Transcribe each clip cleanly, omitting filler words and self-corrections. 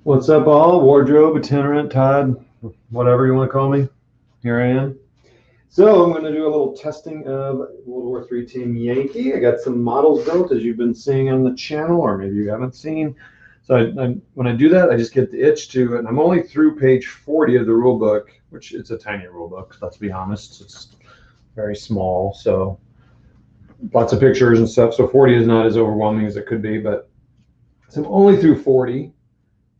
What's up, all? Wardrobe, itinerant, Todd, whatever you want to call me. Here I am. So I'm going to do a little testing of World War III Team Yankee. I got some models built, as you've been seeing on the channel, or maybe you haven't seen. So when I do that, I just get the itch to, and I'm only through page 40 of the rule book, which it's a tiny rule book, let's be honest. It's very small, so lots of pictures and stuff. So 40 is not as overwhelming as it could be, but so I'm only through 40.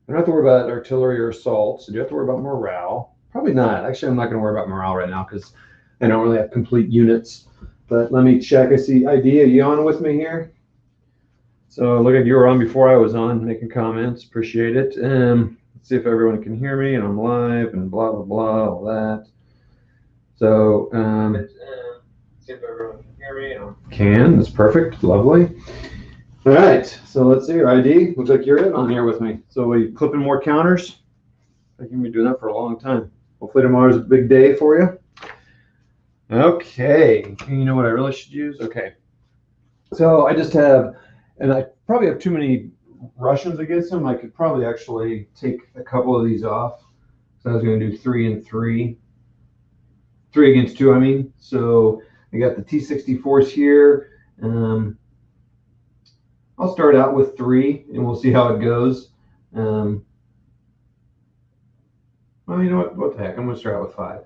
I don't have to worry about artillery or assault. So do you have to worry about morale? Probably not. Actually, I'm not going to worry about morale right now because I don't really have complete units. But let me check. I see ID. Are you on with me here? So look like you were on before I was on, making comments. Appreciate it. Let's see if everyone can hear me and I'm live and blah, blah, blah, all that. So see if everyone can hear me. Can. That's perfect. Lovely. All right, so let's see your ID. Looks like you're in on here with me. So are you clipping more counters? You've been doing that for a long time. Hopefully tomorrow's a big day for you. Okay, you know what I really should use? Okay, so I just have, and I probably have too many Russians against them. I could probably actually take a couple of these off. So I was going to do 3 and 3. 3 against 2, I mean. So I got the T-64s here. I'll start out with 3, and we'll see how it goes. Well, you know what? What the heck? I'm going to start out with 5.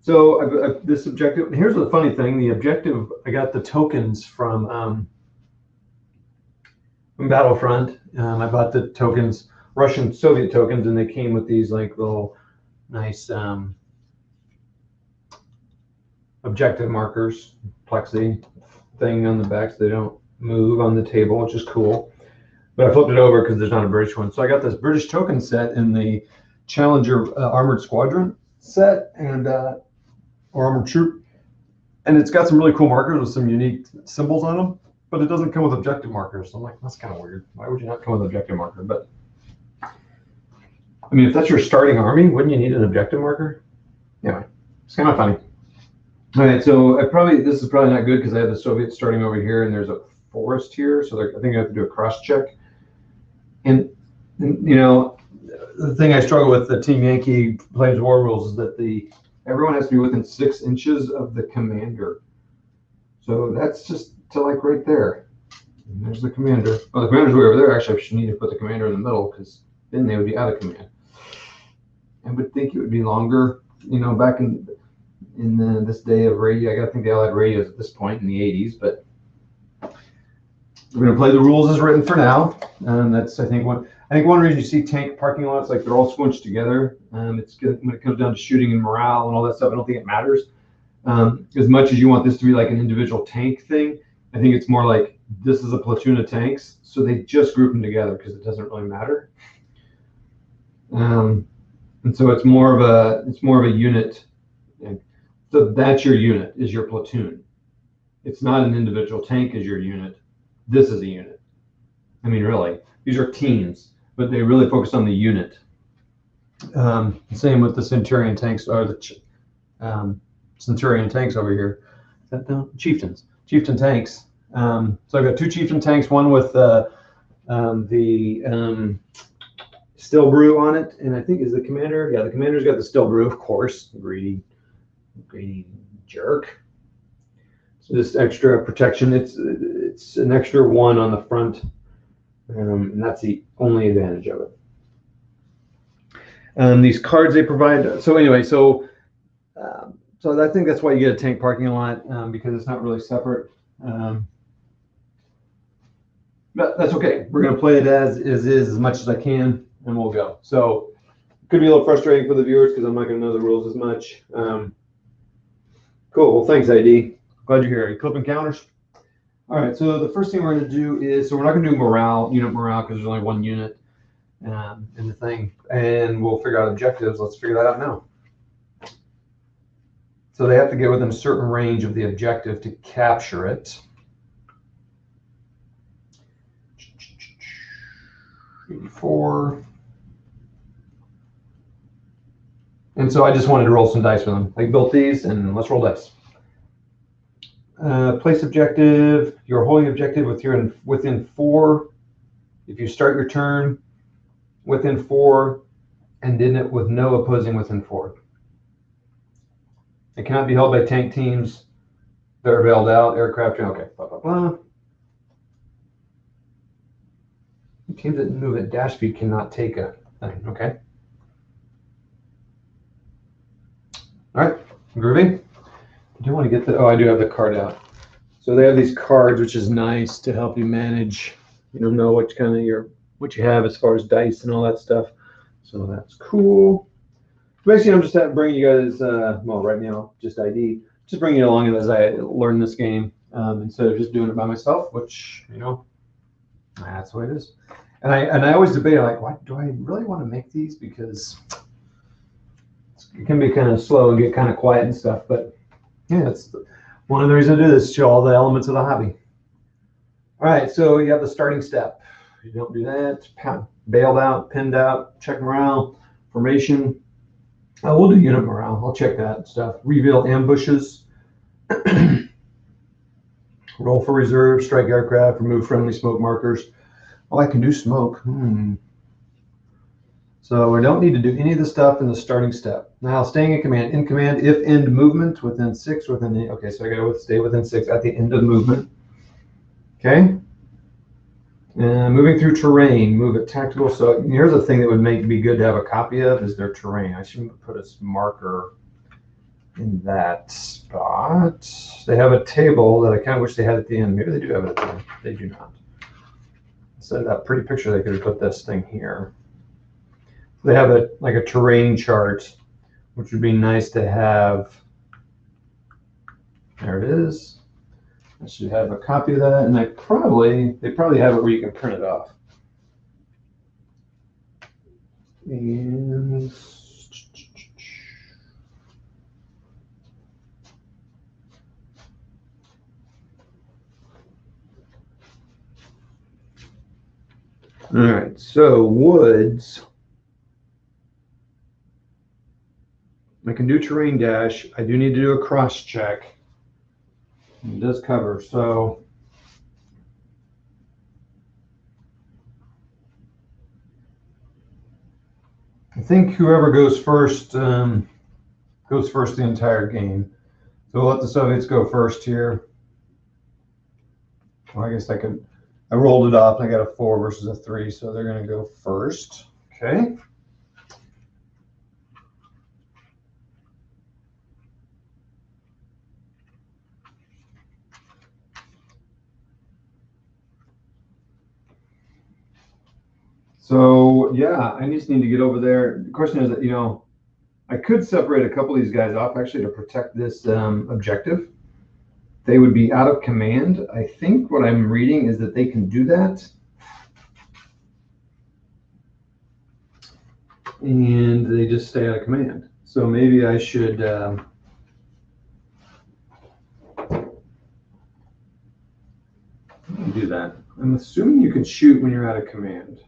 So this objective. Here's the funny thing: the objective. I got the tokens from Battlefront. I bought the tokens, Russian Soviet tokens, and they came with these like little nice objective markers, plexi thing on the back, so they don't move on the table, which is cool. But I flipped it over because there's not a British one. So I got this British token set in the Challenger Armored Squadron set, and or Armored Troop, and it's got some really cool markers with some unique symbols on them, but it doesn't come with objective markers. So I'm like, that's kind of weird. Why would you not come with objective marker? But I mean, if that's your starting army, wouldn't you need an objective marker? Anyway, it's kind of funny. All right, so this is probably not good because I have the Soviets starting over here, and there's a forest here, so I think I have to do a cross check. And you know, the thing I struggle with the Team Yankee Plains War rules is that everyone has to be within 6 inches of the commander. So that's just to like right there. And there's the commander. Oh, the commander's way over there. Actually, I should need to put the commander in the middle because then they would be out of command. I would think it would be longer, you know, back in this day of radio. I gotta think they all had radios at this point in the 80s, but we're going to play the rules as written for now, and that's I think one reason you see tank parking lots like they're all squinched together. It's good when it comes down to shooting and morale and all that stuff. I don't think it matters as much as you want this to be like an individual tank thing. I think it's more like this is a platoon of tanks, so they just group them together because it doesn't really matter. And so it's more of a unit. And so that's your unit, is your platoon. It's not an individual tank as your unit. This is a unit. I mean, really, these are teams, but they really focus on the unit. Same with the Centurion tanks, or the Centurion tanks over here. Is that down? Chieftain tanks. So I've got 2 Chieftain tanks, one with the still brew on it, and I think is the commander. Yeah, the commander's got the still brew, of course. Greedy jerk. So this extra protection, it's an extra 1 on the front, and that's the only advantage of it. These cards they provide. So anyway, so I think that's why you get a tank parking lot, because it's not really separate. But that's okay. We're going to play it as is as much as I can, and we'll go. So it could be a little frustrating for the viewers because I'm not going to know the rules as much. Cool. Well, thanks, ID. Glad you're here. Are you clipping counters? All right. So the first thing we're going to do is, so we're not going to do unit morale because there's only 1 unit in the thing, and we'll figure out objectives. Let's figure that out now. So they have to get within a certain range of the objective to capture it. 84. And so I just wanted to roll some dice with them. I built these, and let's roll dice. Place objective. You're holding objective within 4. If you start your turn, within 4 and in it with no opposing within 4. It cannot be held by tank teams that are bailed out, aircraft, okay, blah, blah, blah. Teams that move at dash speed cannot take a thing, okay. All right, groovy. I do want to get the, oh, I do have the card out. So they have these cards, which is nice to help you manage, know what kind of what you have as far as dice and all that stuff. So that's cool. Basically, I'm just bringing you guys, well, right now, just ID, just bringing you along as I learn this game instead of just doing it by myself, which, that's the way it is. And I always debate, like, why do I really want to make these? Because it can be kind of slow and get kind of quiet and stuff. But yeah, it's one of the reasons I do this, show all the elements of the hobby. All right, so you have the starting step. You don't do that. Bailed out, pinned out, check morale, formation. We'll do unit morale. I'll check that stuff. Reveal ambushes. Roll for reserve, strike aircraft, remove friendly smoke markers. Oh, I can do smoke. So I don't need to do any of the stuff in the starting step. Now, staying in command. In command, if end movement within 6, within the, okay, so I got to stay within 6 at the end of movement. Okay. Moving through terrain, move at tactical. So here's a thing that would be good to have a copy of is their terrain. I should put a marker in that spot. They have a table that I kind of wish they had at the end. Maybe they do have it at the end. They do not. Instead of that pretty picture, they could have put this thing here. They have like a terrain chart, which would be nice to have. There it is. I should have a copy of that, and they probably have it where you can print it off. And all right, so woods. I can do terrain dash. I do need to do a cross check. It does cover, so I think whoever goes first the entire game. So we'll let the Soviets go first here. Well, I guess I rolled it off. I got a 4 versus a 3, so they're going to go first. Okay. So yeah, I just need to get over there. The question is that, I could separate a couple of these guys off actually to protect this objective. They would be out of command. I think what I'm reading is that they can do that. And they just stay out of command. So maybe I should do that. I'm assuming you can shoot when you're out of command.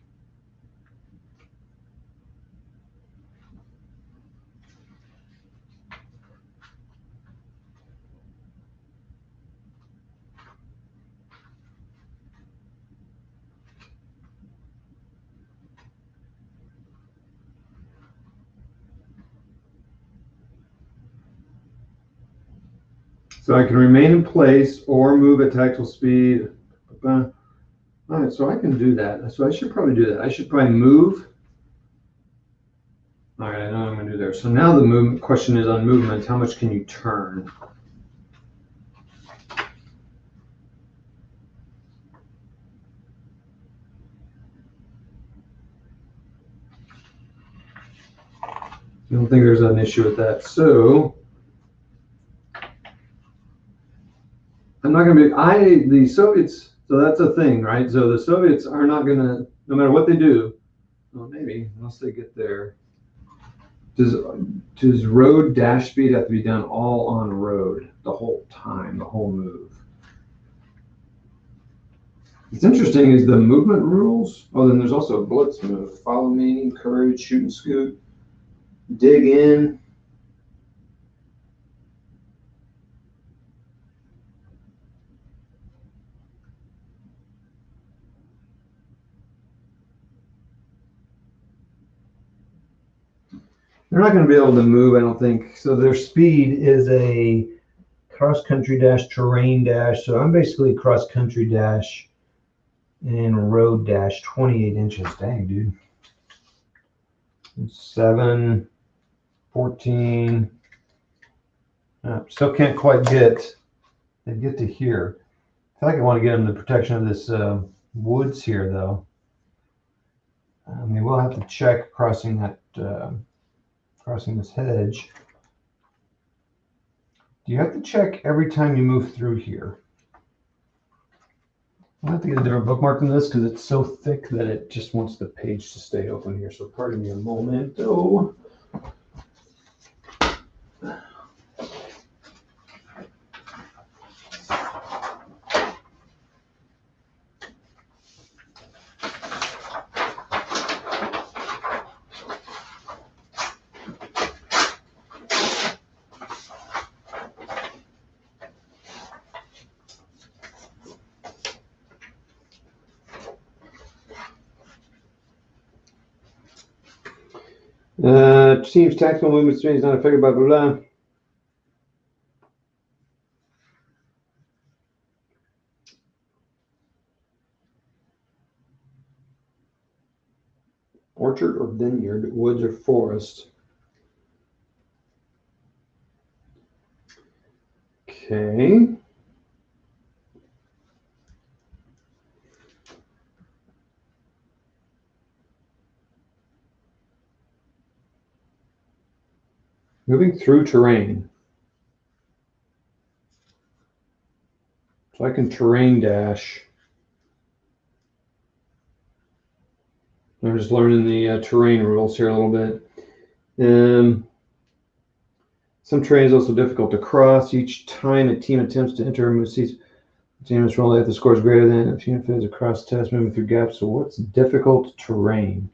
So I can remain in place or move at tactical speed. All right, so I can do that. So I should probably do that. I should probably move. All right, I know what I'm going to do there. So now the movement question is on movement. How much can you turn? I don't think there's an issue with that. So I'm not going to be, the Soviets, so that's a thing, right? So the Soviets are not going to, no matter what they do, well, maybe, unless they get there. Does road dash speed have to be done all on road the whole time, the whole move? What's interesting is the movement rules. Oh, then there's also a blitz move. Follow me, courage, shoot and scoot, dig in. They're not going to be able to move, I don't think. So their speed is a cross country dash, terrain dash. So I'm basically cross country dash and road dash, 28 inches. Dang, dude. 7, 14. Still can't quite get to here. I feel like I want to get them the protection of this woods here, though. I mean, we'll have to check crossing this hedge. Do you have to check every time you move through here? I'll have to get a different bookmark than this because it's so thick that it just wants the page to stay open here. So pardon me a moment. Oh. Team's tactical movement speed is not affected by blah blah. Orchard or vineyard, woods or forest. Okay. Moving through terrain. So I can terrain dash. I'm just learning the terrain rules here a little bit. Some terrain is also difficult to cross. Each time a team attempts to enter a move seats, the team must roll if the score is greater than a team fails a cross test moving through gaps. So what's difficult terrain?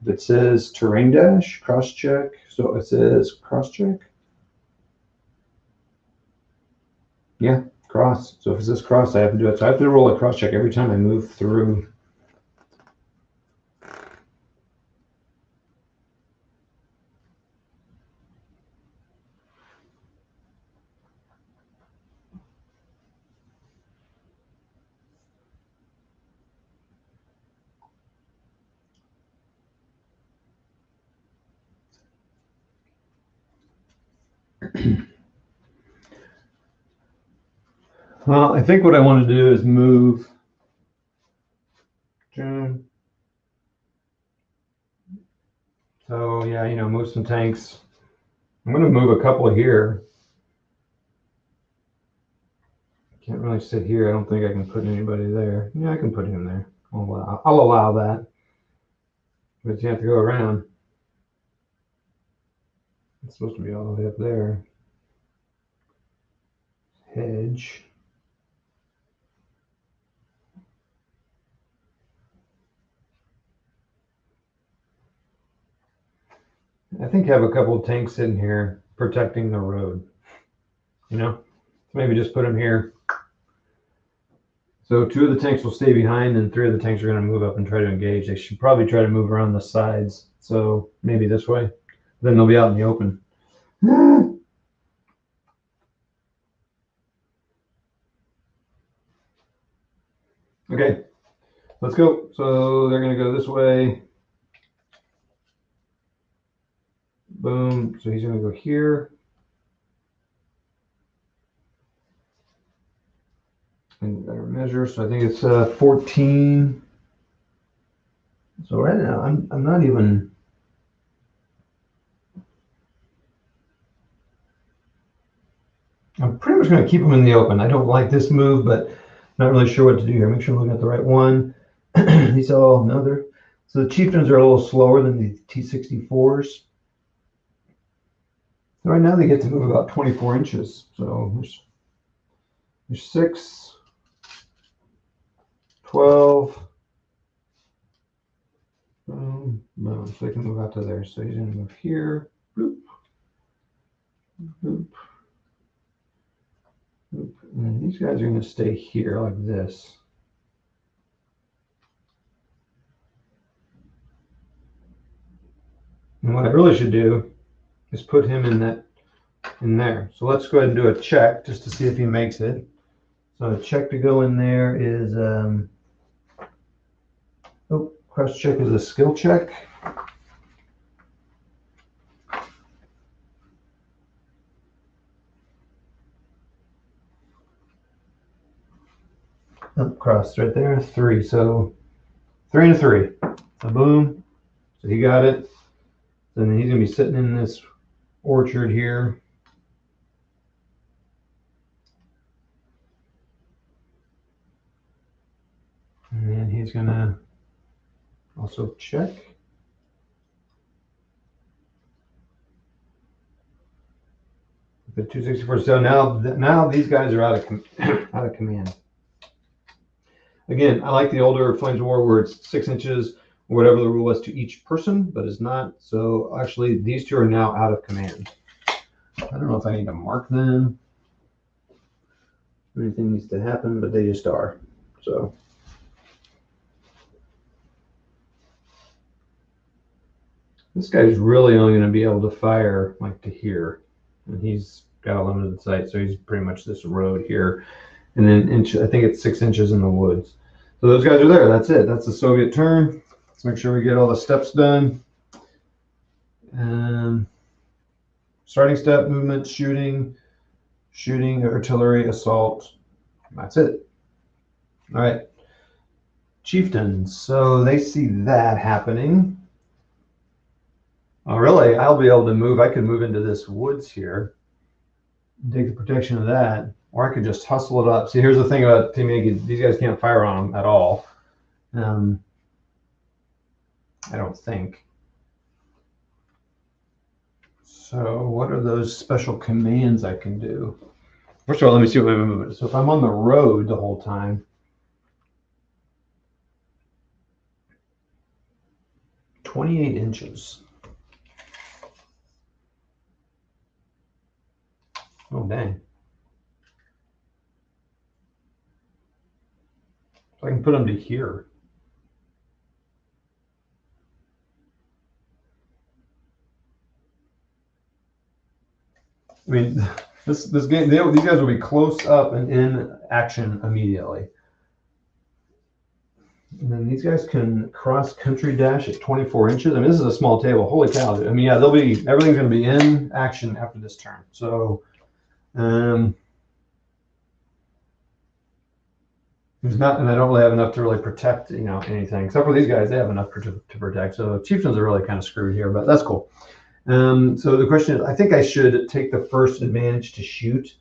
If it says terrain dash, cross check, so it says cross check. Yeah, cross. So if it says cross, I have to do it. So I have to roll a cross check every time I move through. Well, I think what I want to do is move. So yeah, move some tanks. I'm going to move a couple here. Can't really sit here. I don't think I can put anybody there. Yeah, I can put him there. I'll allow that. But you have to go around. It's supposed to be all the way up there. Hedge. I think have a couple of tanks sitting here protecting the road. Maybe just put them here. So 2 of the tanks will stay behind, and 3 of the tanks are going to move up and try to engage. They should probably try to move around the sides. So maybe this way. Then they'll be out in the open. Okay, let's go. So they're going to go this way. Boom. So he's going to go here. And better measure. So I think it's 14. So right now I'm not even. I'm pretty much going to keep them in the open. I don't like this move, but not really sure what to do here. Make sure I'm looking at the right one. These all another. So the chieftains are a little slower than the T64s. Right now they get to move about 24 inches. So there's 6, 12. Boom, boom. So they can move out to there. So he's going to move here. Boop, boop, boop. And these guys are going to stay here like this. And what I really should do is put him in there. So let's go ahead and do a check just to see if he makes it. So a check to go in there is, cross check is a skill check. Crossed right there, 3. So 3 and a 3. So boom. So he got it. Then he's gonna be sitting in this orchard here. And then he's gonna also check. The 264. So now these guys are out of command. Again, I like the older Flames of War where it's 6 inches, or whatever the rule was to each person, but it's not. So actually, these two are now out of command. I don't know if I need to mark them. Anything needs to happen, but they just are. So this guy's really only going to be able to fire like to here, and he's got a limited sight, so he's pretty much this road here, and then I think it's 6 inches in the woods. So those guys are there. That's it. That's the Soviet turn. Let's make sure we get all the steps done. Starting step, movement, shooting, artillery, assault. That's it. All right. Chieftains. So they see that happening. Oh, really? I'll be able to move. I could move into this woods here, take the protection of that, or I could just hustle it up. See, here's the thing about Team Yankee. These guys can't fire on them at all. I don't think. So what are those special commands I can do? First of all, let me see what my movement is. So if I'm on the road the whole time, 28 inches. Oh, dang. So I can put them to here. I mean, this game, these guys will be close up and in action immediately. And then these guys can cross country dash at 24 inches. I mean, this is a small table. Holy cow. I mean, yeah, everything's going to be in action after this turn. So, there's not, and I don't really have enough to really protect, anything. Except for these guys, they have enough to protect. So chieftains are really kind of screwed here, but that's cool. So the question is, I think I should take the first advantage to shoot.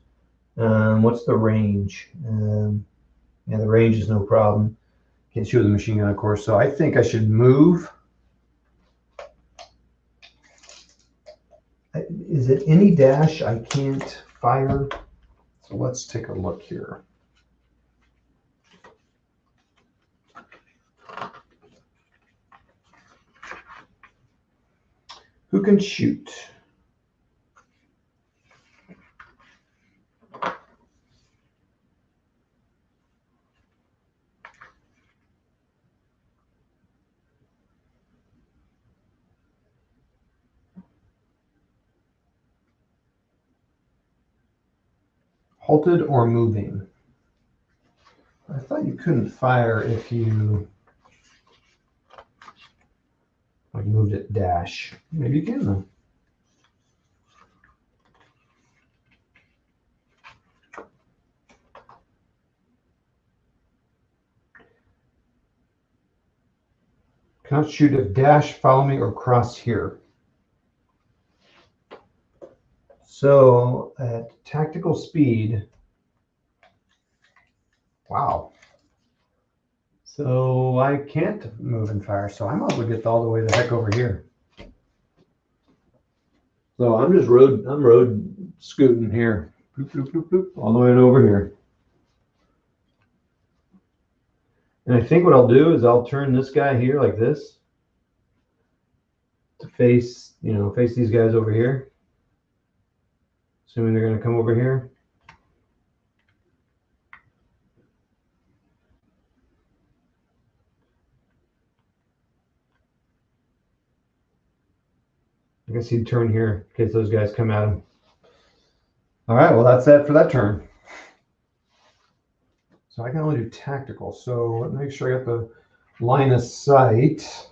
What's the range? Yeah, the range is no problem. Can't shoot with a machine gun, of course. So I think I should move. Is it any dash I can't fire? So let's take a look here. Who can shoot? Halted or moving? I thought you couldn't fire if you moved it dash. Maybe you can though. Cannot shoot if dash, follow me, or cross here. So at tactical speed, wow. So I can't move and fire, so I might as well get all the way the heck over here. So I'm just road scooting here. Bloop, bloop, bloop, bloop, all the way over here. And I think what I'll do is I'll turn this guy here like this to face these guys over here. Assuming they're going to come over here. I guess he'd turn here in case those guys come at him. All right, well, that's it for that turn. So I can only do tactical. So let me make sure I got the line of sight.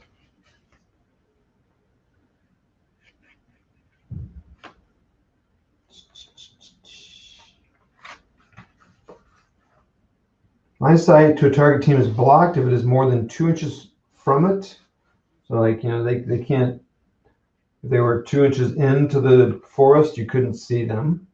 Line of sight to a target team is blocked if it is more than 2 inches from it. So like, you know, they can't, if they were 2 inches into the forest, you couldn't see them.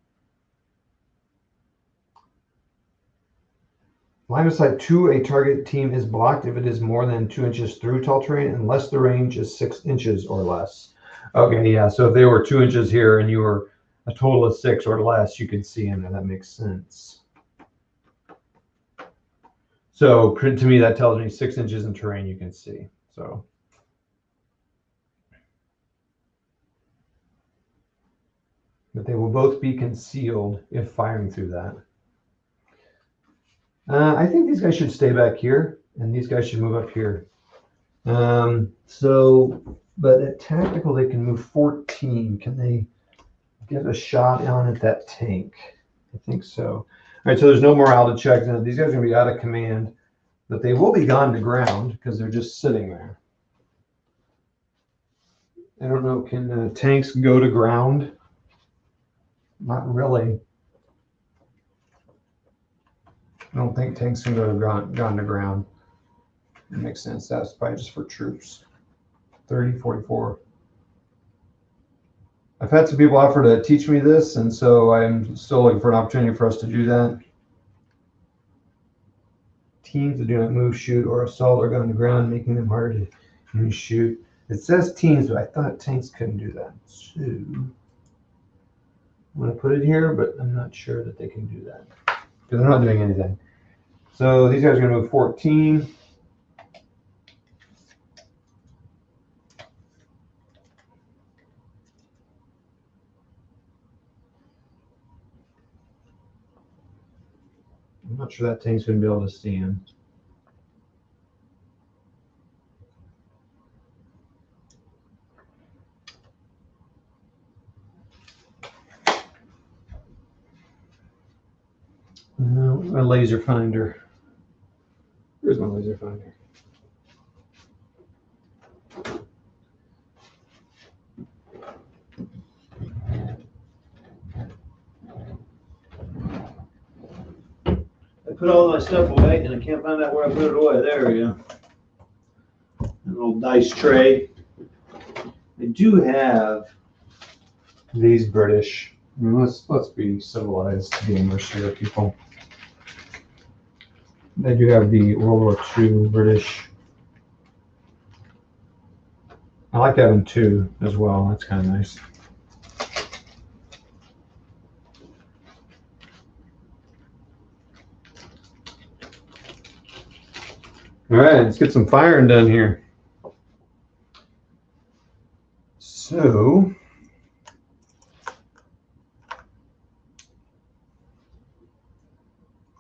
Line of sight to a target team is blocked if it is more than 2 inches through tall terrain, unless the range is 6 inches or less. Okay, yeah, so if they were 2 inches here and you were a total of 6 or less, you could see them, and that makes sense. So to me, that tells me 6 inches in terrain you can see. So. But they will both be concealed if firing through that. I think these guys should stay back here, and these guys should move up here. But at tactical, they can move 14. Can they get a shot on at that tank? I think so. All right, so there's no morale to check. Now, these guys are going to be out of command, but they will be gone to ground because they're just sitting there. I don't know, can tanks go to ground? Not really. I don't think tanks can go to gone to ground. It makes sense. That's probably just for troops. 30, 44. I've had some people offer to teach me this, and so I'm still looking for an opportunity for us to do that. Teams that do not move, shoot, or assault are gone to ground, making them harder to shoot. It says teams, but I thought tanks couldn't do that. So I'm going to put it here, but I'm not sure that they can do that because they're not doing anything. So these guys are going to move 14. I'm not sure that tank's going to be able to see him. My laser finder. Where's my laser finder? I put all my stuff away and I can't find out where I put it away. There we go. An old dice tray. I do have these British. I mean, let's be civilized gamers here, people. I do have the World War II British. I like having two as well. That's kind of nice. All right, let's get some firing done here. So,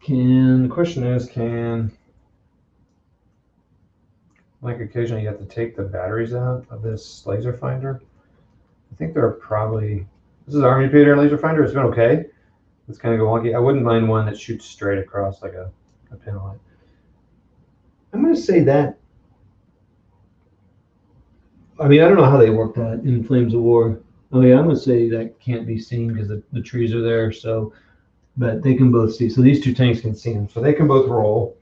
the question is, like occasionally you have to take the batteries out of this laser finder. I think there are probably, this is Army Peter laser finder. It's been okay. It's kind of go wonky. I wouldn't mind one that shoots straight across like a pin light. I'm going to say that. I mean, I don't know how they work that in Flames of War. Oh yeah, I'm going to say that can't be seen because the trees are there. So, but they can both see. So these two tanks can see them. So they can both roll.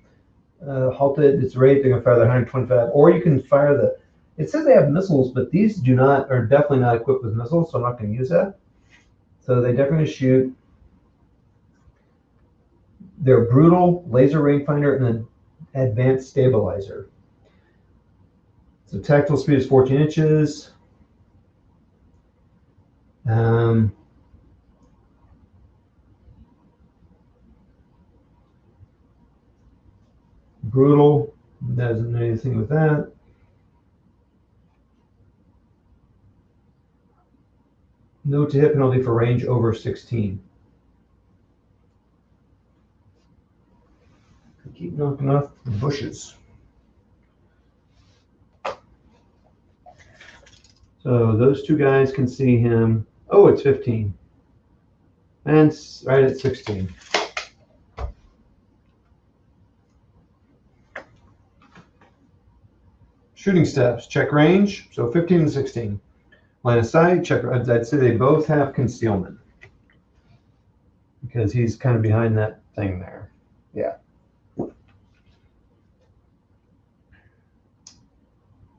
Halted, it's rate, they're going to fire the 125. Or you can fire the, it says they have missiles, but these are definitely not equipped with missiles, so I'm not going to use that. So they definitely shoot. They're brutal, laser rangefinder, and an advanced stabilizer. So tactical speed is 14 inches. Brutal, doesn't do anything with that. No to hit penalty for range over 16. Keep knocking off the bushes. So those two guys can see him. Oh, it's 15. And right at 16. Shooting steps, check range. So 15 and 16. Line of sight, check. I'd say they both have concealment because he's kind of behind that thing there. Yeah.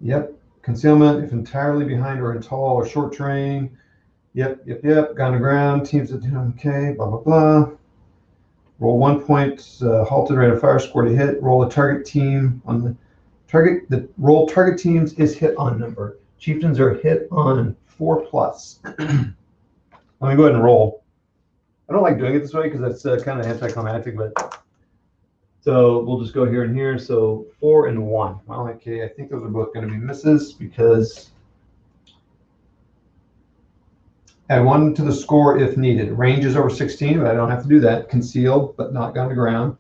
Yep. Concealment if entirely behind or in tall or short terrain. Yep. Gun to ground. Teams that do okay. Blah blah blah. Roll 1 point. Halted rate of fire. Score to hit. Roll a target team on the target. The roll target teams is hit on number. Chieftains are hit on 4+. Let me go ahead and roll. I don't like doing it this way because that's kind of anticlimactic, but so we'll just go here and here. So 4 and 1. Well, okay, I think those are both going to be misses because add 1 to the score if needed. Range is over 16, but I don't have to do that. Concealed, but not gone to ground.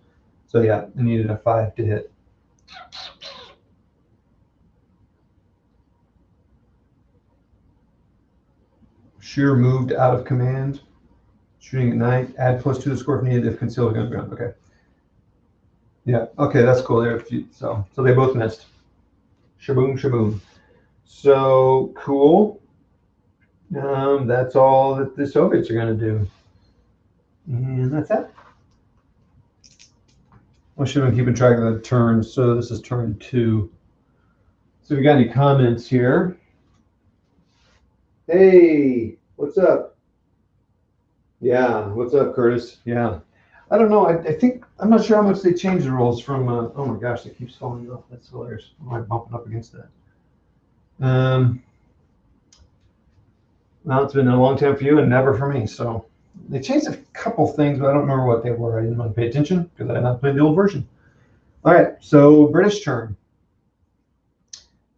So yeah, I needed a 5 to hit. Shooter moved out of command. Shooting at night. Add +2 to the score if needed if concealed against ground. Okay. Yeah. Okay, that's cool. There. So they both missed. Shaboom, shaboom. So cool. That's all that the Soviets are going to do, and that's it. I should have been keeping track of the turns. So this is turn 2. So we got any comments here? Hey, what's up? Yeah, what's up, Curtis? Yeah, I don't know. I think I'm not sure how much they changed the rules from. Oh my gosh, it keeps falling off. That's hilarious. Why am I bumping up against that? Well, it's been a long time for you and never for me. So they changed a couple things, but I don't remember what they were. I didn't want to pay attention because I had not played the old version. All right, so British turn.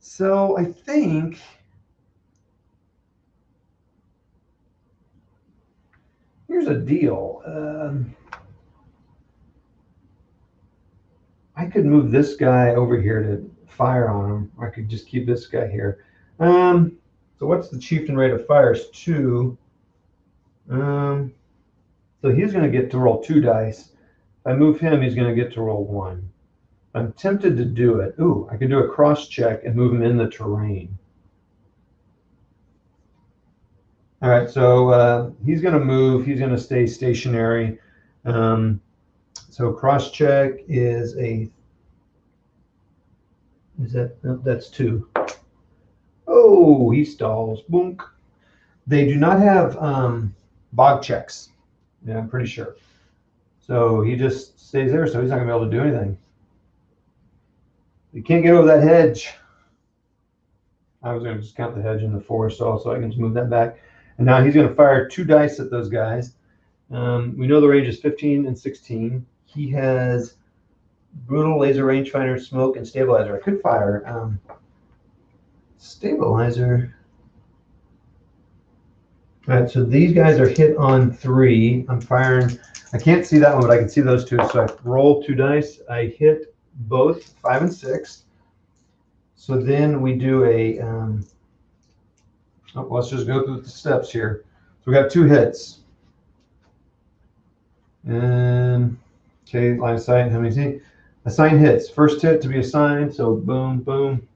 So I think here's a deal. I could move this guy over here to fire on him, or I could just keep this guy here. So what's the chieftain rate of fire is 2. So he's going to get to roll 2 dice. If I move him, he's going to get to roll 1. I'm tempted to do it. Ooh, I could do a cross check and move him in the terrain. All right, so he's going to move. He's going to stay stationary. So cross check is a. Is that? No, that's 2. Oh, he stalls. Boonk. They do not have bog checks. Yeah, I'm pretty sure. So he just stays there, so he's not going to be able to do anything. You can't get over that hedge. I was going to just count the hedge in the forest also. I can just move that back. And now he's going to fire 2 dice at those guys. We know the range is 15 and 16. He has brutal, laser, rangefinder, smoke, and stabilizer. I could fire stabilizer. All right, so these guys are hit on 3. I'm firing. I can't see that one, but I can see those 2. So I roll 2 dice. I hit both 5 and 6. So then we do a. Let's just go through the steps here. So we got 2 hits. And okay, line of sight. How many see? Assign hits. First hit to be assigned. So boom, boom.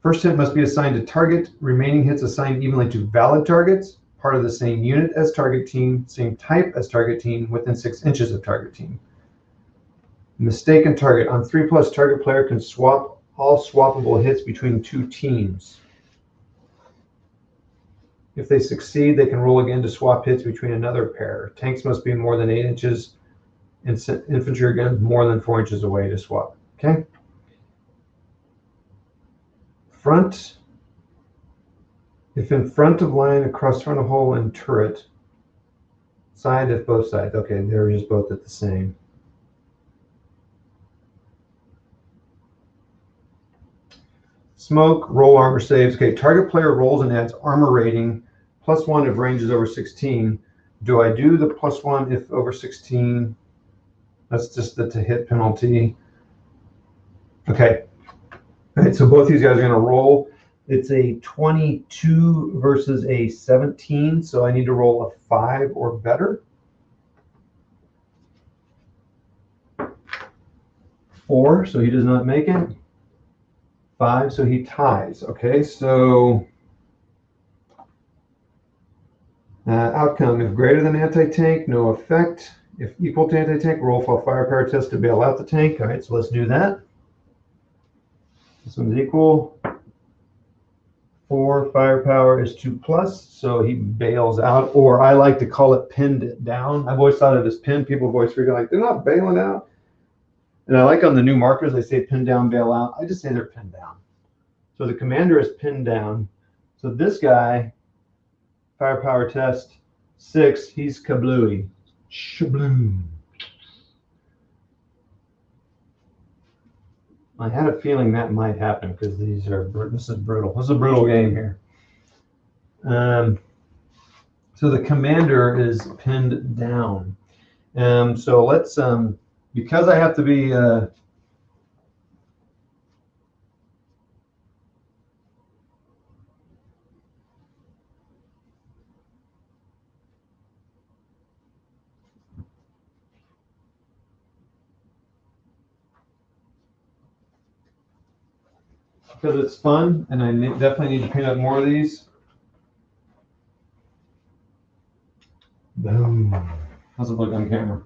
First hit must be assigned to target. Remaining hits assigned evenly to valid targets. Part of the same unit as target team. Same type as target team. Within 6 inches of target team. Mistaken target. On 3+, target player can swap all swappable hits between 2 teams. If they succeed, they can roll again to swap hits between another pair. Tanks must be more than 8 inches, and infantry guns more than 4 inches away to swap. Okay. Front. If in front of line, across front of hole, and turret. Side if both sides. Okay, they're just both at the same. Smoke, roll armor saves. Okay, target player rolls and adds armor rating. +1 if range is over 16. Do I do the +1 if over 16? That's just the to hit penalty. Okay. All right, so both these guys are going to roll. It's a 22 versus a 17, so I need to roll a 5 or better. 4, so he does not make it. 5, so he ties. Okay, so outcome, if greater than anti-tank, no effect. If equal to anti-tank, roll for a firepower test to bail out the tank. All right, so let's do that. This one's equal. 4 firepower is 2+, so he bails out, or I like to call it pinned down. I've always thought of it as pinned. People have always figured like they're not bailing out. And I like on the new markers, they say pin down, bail out. I just say they're pinned down. So the commander is pinned down. So this guy, firepower test 6, he's kablooey. Shabloom. I had a feeling that might happen because this is brutal. This is a brutal game here. So the commander is pinned down. So let's, because I have to be, because it's fun, and I definitely need to paint up more of these. Boom. How's it look on camera?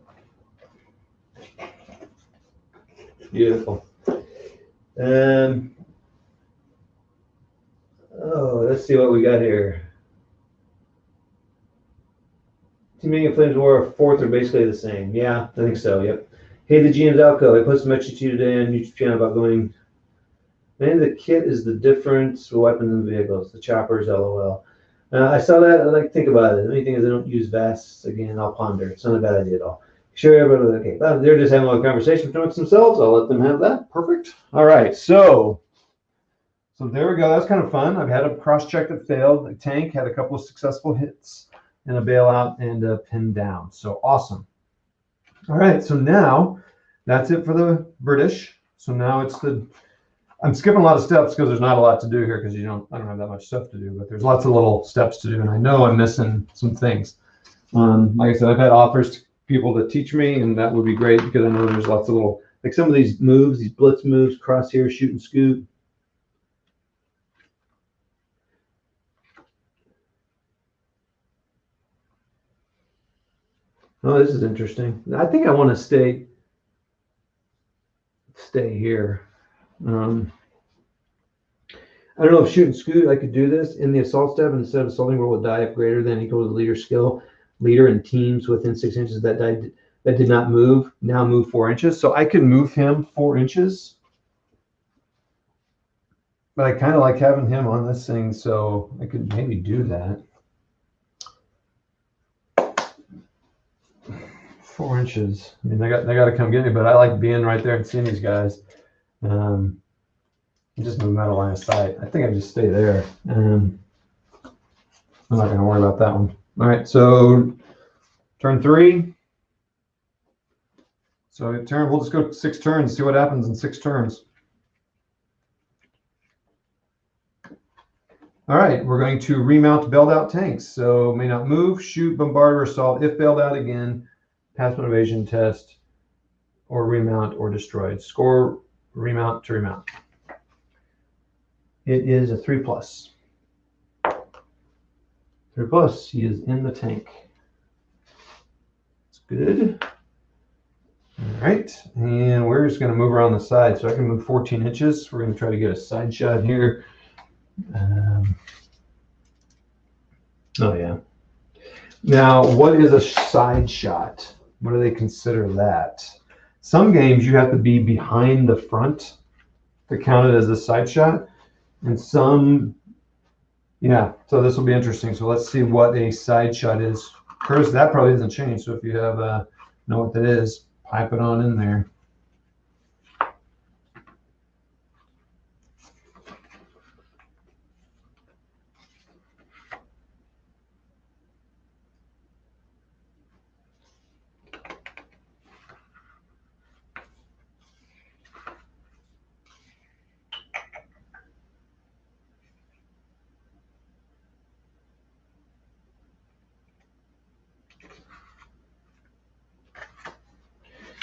Beautiful. Oh, let's see what we got here. Team Yankee and Flames War 4th are basically the same. Yeah, I think so. Yep. Hey, the GM's Alco. I posted a message to you today on YouTube channel about going. Maybe the kit is the difference for weapons and vehicles. The choppers, LOL. I saw that. I like to think about it. The only thing is I don't use vests. Again, I'll ponder. It's not a bad idea at all. Sure, everybody. Okay, well, they're just having a little conversation amongst themselves. I'll let them have that. Perfect. All right, so there we go. That's kind of fun. I've had a cross check that failed. The tank had a couple of successful hits and a bailout and a pin down. So awesome. All right, so now that's it for the British. So now it's the. I'm skipping a lot of steps because there's not a lot to do here because I don't have that much stuff to do, but there's lots of little steps to do, and I know I'm missing some things. Like I said, I've had offers to people to teach me, and that would be great because I know there's lots of little, like some of these moves, these blitz moves, crosshair, shoot and scoot. Oh, this is interesting. I think I want to stay here. I don't know if shoot and scoot, I could do this in the assault step, and instead of assaulting, roll a die if greater than equal to the leader skill. Leader and teams within 6 inches that did not move now move 4 inches. So I can move him 4 inches, but I kind of like having him on this thing, so I could maybe do that. 4 inches. I mean, they got to come get me, but I like being right there and seeing these guys. Just move them out of line of sight. I think I just stay there. I'm not going to worry about that one. All right, so turn 3. So we'll just go 6 turns, see what happens in 6 turns. All right, we're going to remount bailed out tanks. So may not move, shoot, bombard, or assault if bailed out again, pass motivation test, or remount or destroyed. Score remount to remount. It is a 3+. 3+. He is in the tank. It's good. All right, and we're just going to move around the side. So I can move 14 inches. We're going to try to get a side shot here. Oh, yeah. Now, what is a side shot? What do they consider that? Some games you have to be behind the front to count it as a side shot. And some, yeah, so this will be interesting. So let's see what a side shot is. Curtis, that probably doesn't change. So if you have know what that is, pipe it on in there.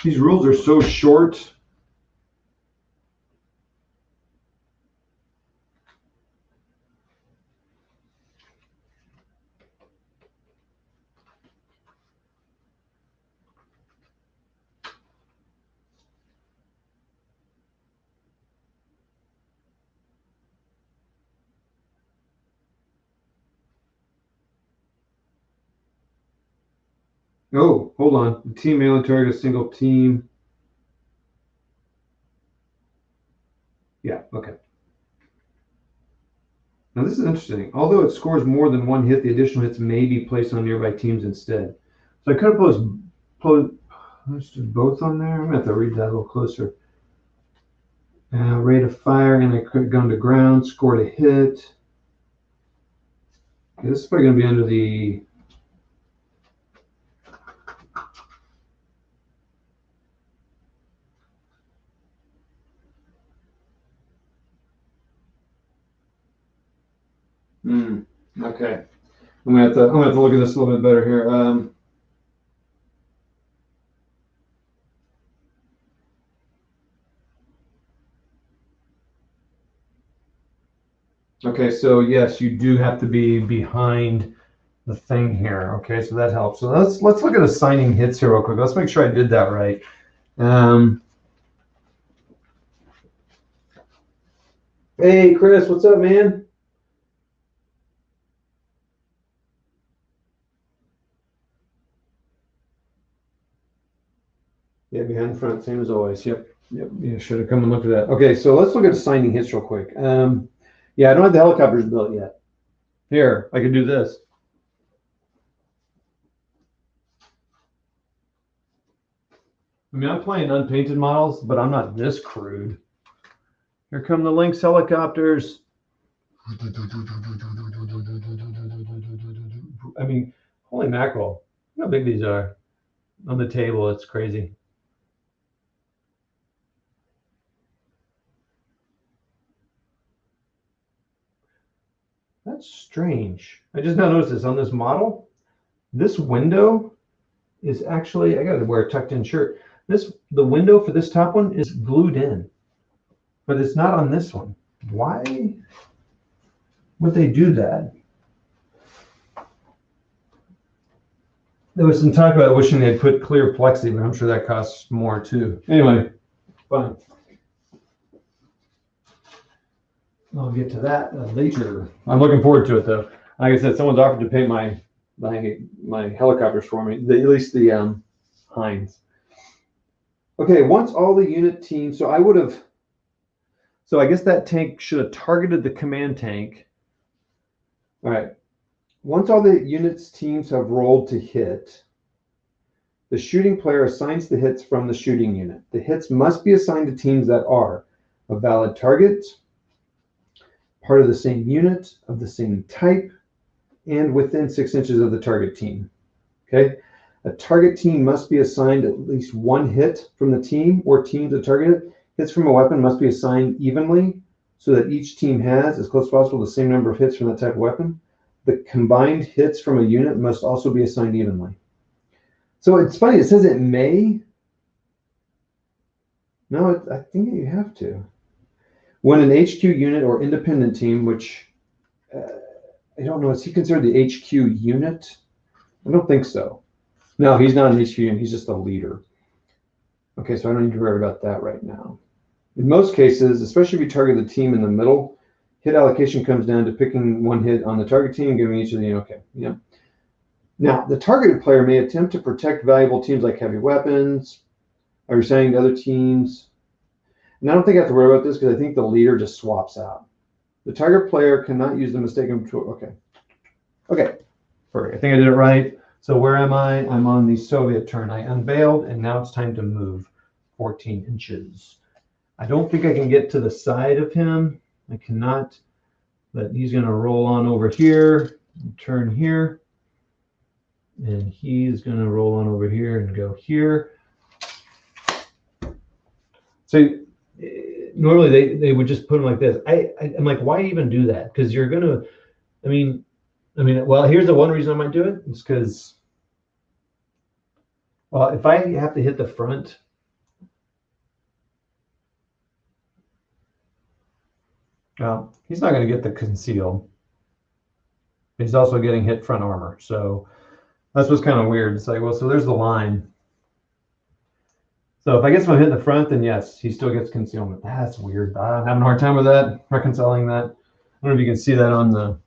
These rules are so short. Oh, hold on. The team may only target a single team. Yeah, okay. Now this is interesting. Although it scores more than one hit, the additional hits may be placed on nearby teams instead. So I could have posted both on there. I'm gonna have to read that a little closer. Rate of fire, and I could have gone to ground, scored a hit. Okay, this is probably gonna be under the okay. I'm gonna have to look at this a little bit better here. Okay, so yes, you do have to be behind the thing here. Okay, so that helps. So let's look at assigning hits here real quick. Let's make sure I did that right. Hey, Chris, what's up, man? Yeah, behind the front, same as always. Yep. You should have come and looked at that. Okay, so let's look at assigning hits real quick. Yeah, I don't have the helicopters built yet. Here, I can do this. I mean, I'm playing unpainted models, but I'm not this crude. Here come the Lynx helicopters. I mean, holy mackerel. Look how big these are. On the table, it's crazy. That's strange. I just now noticed this on this model. This window is actually, I gotta wear a tucked in shirt. The window for this top one is glued in, but it's not on this one. Why would they do that? There was some talk about wishing they'd put clear plexi, but I'm sure that costs more too. Anyway, fine. I'll get to that later. I'm looking forward to it though. Like I said, someone's offered to paint my helicopters for me, at least the Heinz. Okay, once all the unit teams, so I guess that tank should have targeted the command tank. All right, once all the units teams have rolled to hit, the shooting player assigns the hits from the shooting unit. The hits must be assigned to teams that are a valid target, part of the same unit, of the same type, and within 6 inches of the target team. Okay, a target team must be assigned at least one hit from the team or teams that target it. Hits from a weapon must be assigned evenly so that each team has, as close as possible, the same number of hits from that type of weapon. The combined hits from a unit must also be assigned evenly. So it's funny, it says it may. No, I think you have to. When an HQ unit or independent team, which I don't know, is he considered the HQ unit? I don't think so. No, he's not an HQ unit, he's just a leader. Okay, so I don't need to worry about that right now. In most cases, especially if you target the team in the middle, hit allocation comes down to picking one hit on the target team and giving each of the, okay, yeah. Now, the targeted player may attempt to protect valuable teams like heavy weapons, or saying to other teams. And I don't think I have to worry about this because I think the leader just swaps out. The target player cannot use the mistaken tool. Okay, perfect. I think I did it right. So where am I? I'm on the Soviet turn. I unveiled, and now it's time to move 14 inches. I don't think I can get to the side of him. I cannot, but he's going to roll on over here, and turn here, and he's going to roll on over here and go here. So normally they would just put them like this. I'm like, why even do that? Because you're going to, I mean, well, here's the one reason I might do it. It's because, well, if I have to hit the front, Now, he's not going to get the conceal. He's also getting hit front armor. So that's what's kind of weird. It's like, well, so there's the line. So if I get someone hit in the front, then yes, he still gets concealment. That's weird. I'm having a hard time with that, reconciling that. I don't know if you can see that on the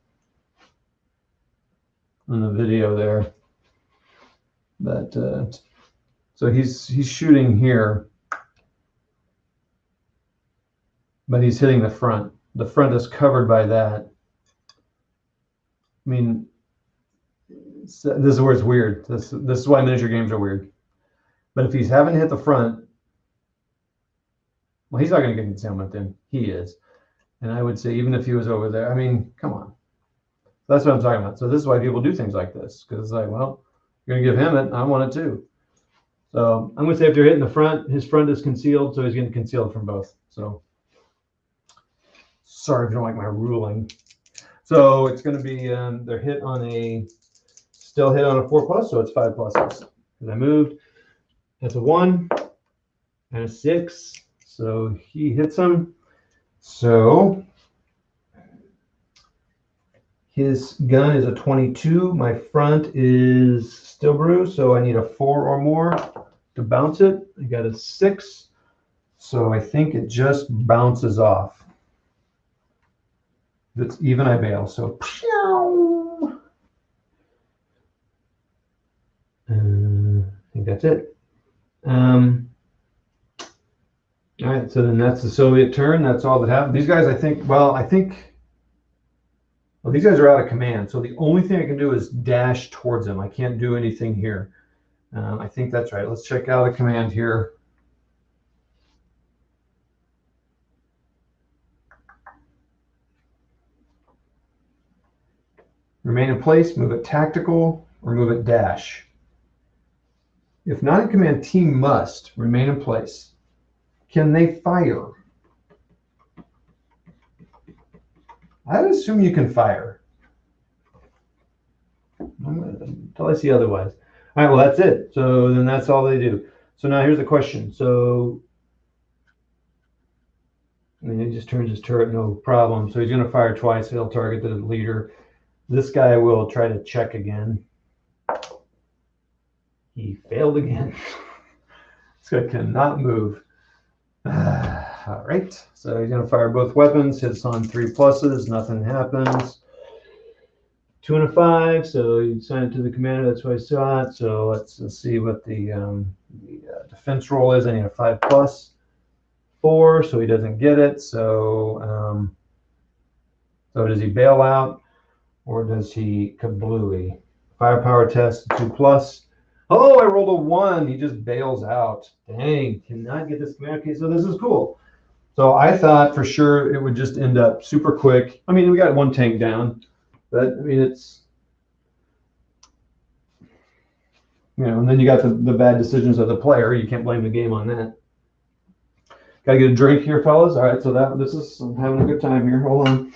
video there. But so he's shooting here, but he's hitting the front. The front is covered by that. I mean, this is where it's weird. This is why miniature games are weird. But if he's having to hit the front, well, he's not going to get concealment then. He is. And I would say even if he was over there, I mean, come on. That's what I'm talking about. So this is why people do things like this. Because it's like, well, you're going to give him it. I want it too. So I'm going to say if they're hitting the front, his front is concealed. So he's getting concealed from both. So sorry if you don't like my ruling. So it's going to be, they're hit on a, still hit on a 4+, so it's 5 pluses. Because I moved. That's a 1 and a 6. So he hits him. So his gun is a 22. My front is still bruised, so I need a 4 or more to bounce it. I got a 6. So I think it just bounces off. If it's even, I bail. So I think that's it. All right, so then that's the Soviet turn. That's all that happened. These guys, I think, well, these guys are out of command. So the only thing I can do is dash towards them. I can't do anything here. I think that's right. Let's check out a command here. Remain in place, move it tactical, or move it dash. If not in command, team must remain in place. Can they fire? I'd assume you can fire. Until I see otherwise. All right, well, that's it. So then that's all they do. So now here's the question. So I mean, he just turns his turret, no problem. So he's going to fire twice. He'll target the leader. This guy will try to check again. He failed again. This guy cannot move. All right, so he's going to fire both weapons, hits on 3 pluses, nothing happens. 2 and a 5, so you assign it to the commander, that's what I saw it. So let's see what the defense roll is. I need a 5+, 4, so he doesn't get it. So, so does he bail out, or does he kablooey? Firepower test, 2+. Oh, I rolled a 1. He just bails out. Dang, cannot get this command. Okay, so this is cool. So I thought for sure it would just end up super quick. I mean, we got 1 tank down, but I mean, it's, you know, and then you got the bad decisions of the player. You can't blame the game on that. Got to get a drink here, fellas. All right, so I'm having a good time here. Hold on.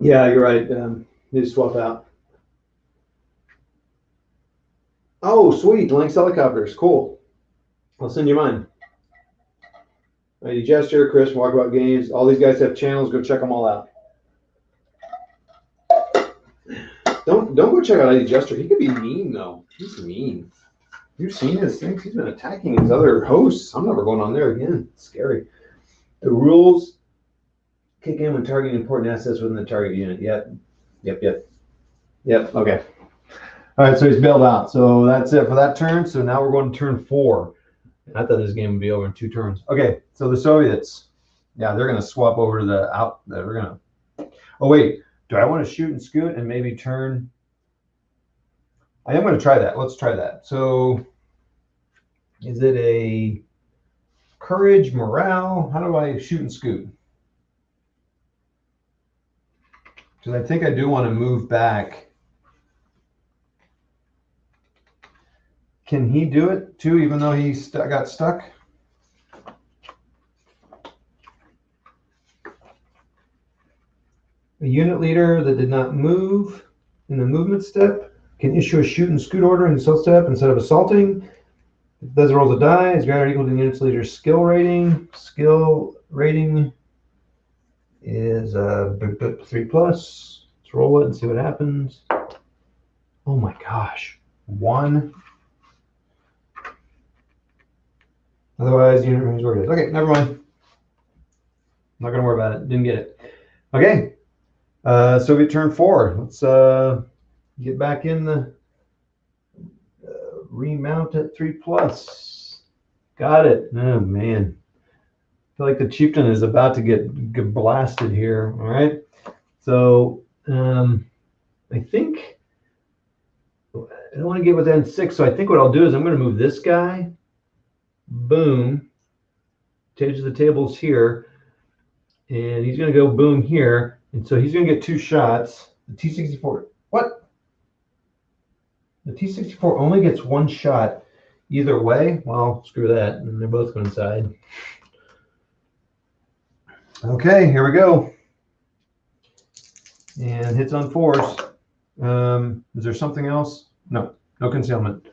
Yeah, you're right. Need to swap out. Oh, sweet. Lynx helicopters. Cool. I'll send you mine. ID Gesture, Chris, Walkabout Games. All these guys have channels. Go check them all out. Don't go check out ID Gesture. He could be mean, though. He's mean. You've seen his things. He's been attacking his other hosts. I'm never going on there again. It's scary. The rules kick in when targeting important assets within the target unit. Yep. Okay. All right, so he's bailed out. So that's it for that turn. So now we're going to turn 4. I thought this game would be over in 2 turns. Okay, so the Soviets, yeah, they're going to swap over to the out. They're going to. Oh wait, do I want to shoot and scoot and maybe turn? I am going to try that. Let's try that. So, is it a courage, morale? How do I shoot and scoot? Because I think I do want to move back. Can he do it too, even though he got stuck? A unit leader that did not move in the movement step can issue a shoot and scoot order in the stealth step instead of assaulting. If it doesn't roll the die, is greater or equal to the unit's leader's skill rating. Skill rating is 3 plus. Let's roll it and see what happens. Oh my gosh. 1. Otherwise, unit remains where it is. Okay, never mind. I'm not going to worry about it. Didn't get it. Okay. Soviet turn 4. Let's get back in the remount at 3 plus. Got it. Oh, man. I feel like the chieftain is about to get blasted here. All right. So I think I don't want to get within 6. So I think what I'll do is I'm going to move this guy. Boom. Change the tables here. And he's going to go boom here. And so he's going to get 2 shots. The T-64. What? The T-64 only gets 1 shot either way. Well, screw that. And they're both going inside. Okay, here we go. And hits on 4s. Is there something else? No, no concealment.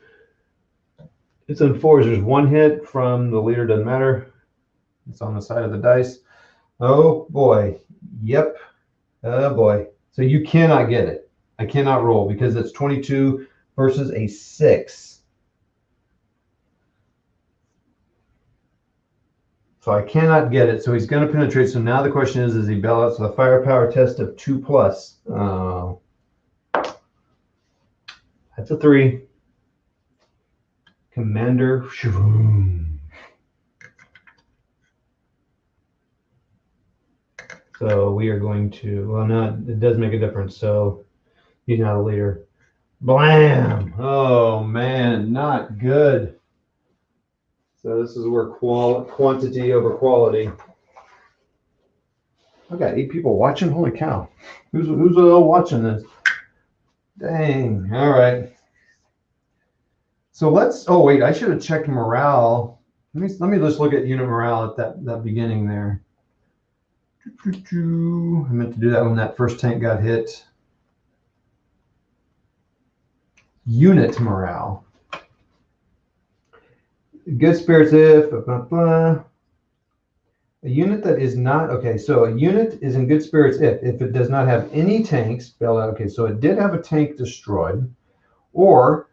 Hits on 4s. There's 1 hit from the leader. Doesn't matter. It's on the side of the dice. Oh boy. Yep. Oh boy. So you cannot get it. I cannot roll because it's 22 versus a 6. So I cannot get it. So he's going to penetrate. So now the question is he bail out? So the firepower test of 2 plus. Oh. That's a 3. Commander. So we are going to, well, no, it does make a difference. So he's not a leader. Blam! Oh, man, not good. So this is where quantity over quality. I've got 8 people watching. Holy cow. Who's all watching this? Dang. All right. So oh, wait, I should have checked morale. Let me just look at unit morale at that beginning there. I meant to do that when that first tank got hit. Unit morale. Good spirits if, blah, blah. A unit that is not, okay, so a unit is in good spirits if it does not have any tanks bailed out. Okay, so it did have a tank destroyed, or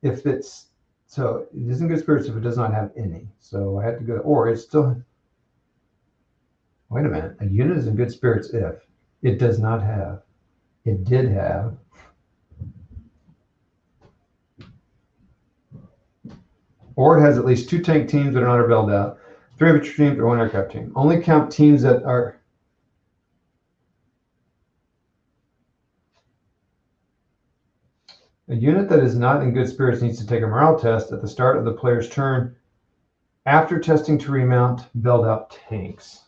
if it's, so it is in good spirits if it does not have any. So I have to go, or it's still, wait a minute, a unit is in good spirits if it does not have, it did have, or it has at least 2 tank teams that are not bailed out, 3 infantry teams, or 1 aircraft team. Only count teams that are. A unit that is not in good spirits needs to take a morale test at the start of the player's turn after testing to remount bailed out tanks.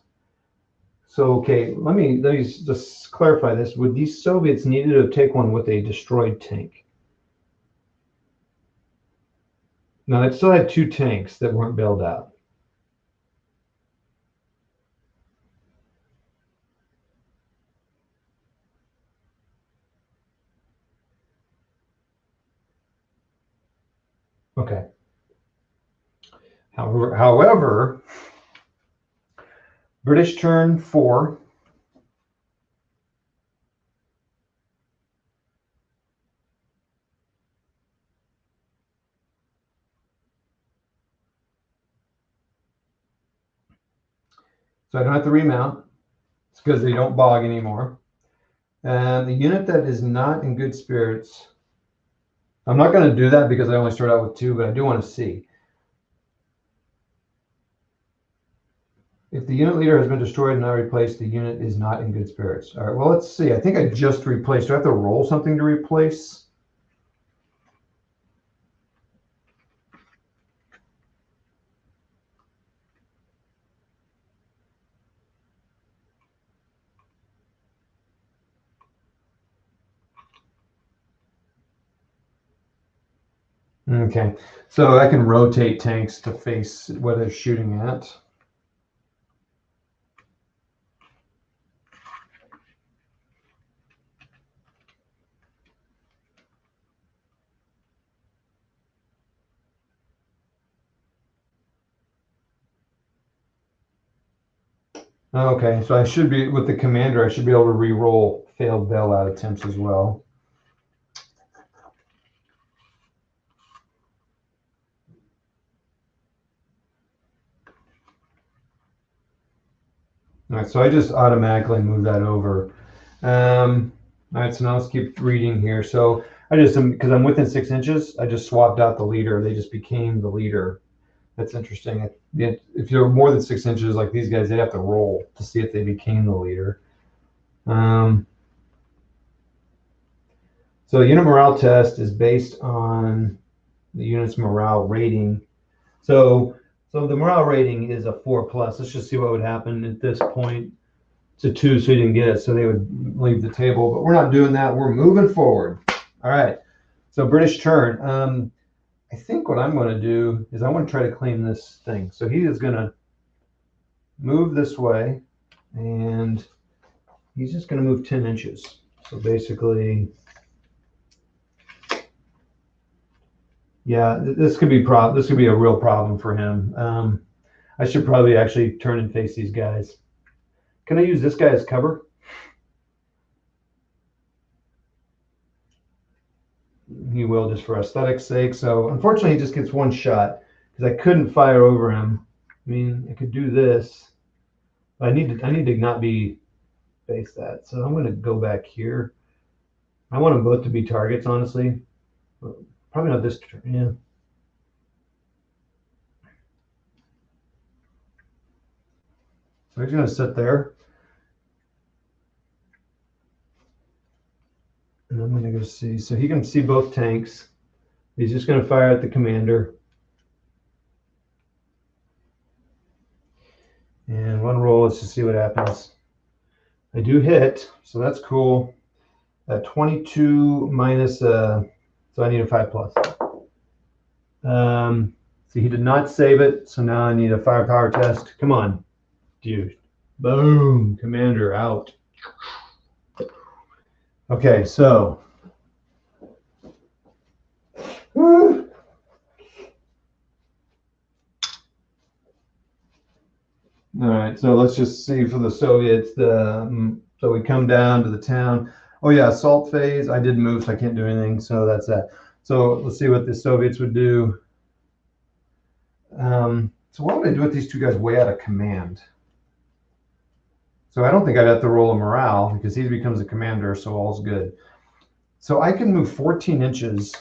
So, okay, let me just clarify this. Would these Soviets needed to take one with a destroyed tank? Now, it still had 2 tanks that weren't bailed out. Okay. However, British turn 4. So I don't have to remount. It's because they don't bog anymore. And the unit that is not in good spirits, I'm not going to do that because I only start out with 2, but I do want to see. If the unit leader has been destroyed and not replaced, the unit is not in good spirits. All right, well, let's see. I think I just replaced. Do I have to roll something to replace? Okay, so I can rotate tanks to face what they're shooting at. Okay, so I should be, with the commander, I should be able to re-roll failed bailout attempts as well. All right, so I just automatically move that over. All right, so now let's keep reading here. So I just, because I'm within 6 inches, I just swapped out the leader. They just became the leader. That's interesting. If you're more than 6 inches, like these guys, they'd have to roll to see if they became the leader. So unit morale test is based on the unit's morale rating. So the morale rating is a 4+. Let's just see what would happen at this point. It's a 2, so he didn't get it, so they would leave the table. But we're not doing that. We're moving forward. All right. So British turn. I think what I'm going to do is I want to try to claim this thing. So he is going to move this way, and he's just going to move 10 inches. So basically, yeah, this could be a real problem for him. I should probably actually turn and face these guys. Can I use this guy as cover? He will, just for aesthetics sake. So unfortunately, he just gets one shot because I couldn't fire over him. I mean, I could do this. But I need to not be face that. So I'm going to go back here. I want them both to be targets, honestly. Probably not this turn. Yeah. So he's going to sit there. And I'm going to go see. So he can see both tanks. He's just going to fire at the commander. And one roll, let's just see what happens. I do hit, so that's cool. 22 minus, so I need a 5+. So he did not save it, so now I need a firepower test. Come on, dude. Boom, commander out. Okay, so. Woo. All right, so let's just see for the Soviets. So we come down to the town. Oh yeah, assault phase. I didn't move, so I can't do anything. So that's that. So let's see what the Soviets would do. So what would I do with these two guys way out of command? So I don't think I'd have to roll a morale because he becomes a commander, so all's good. So I can move 14 inches.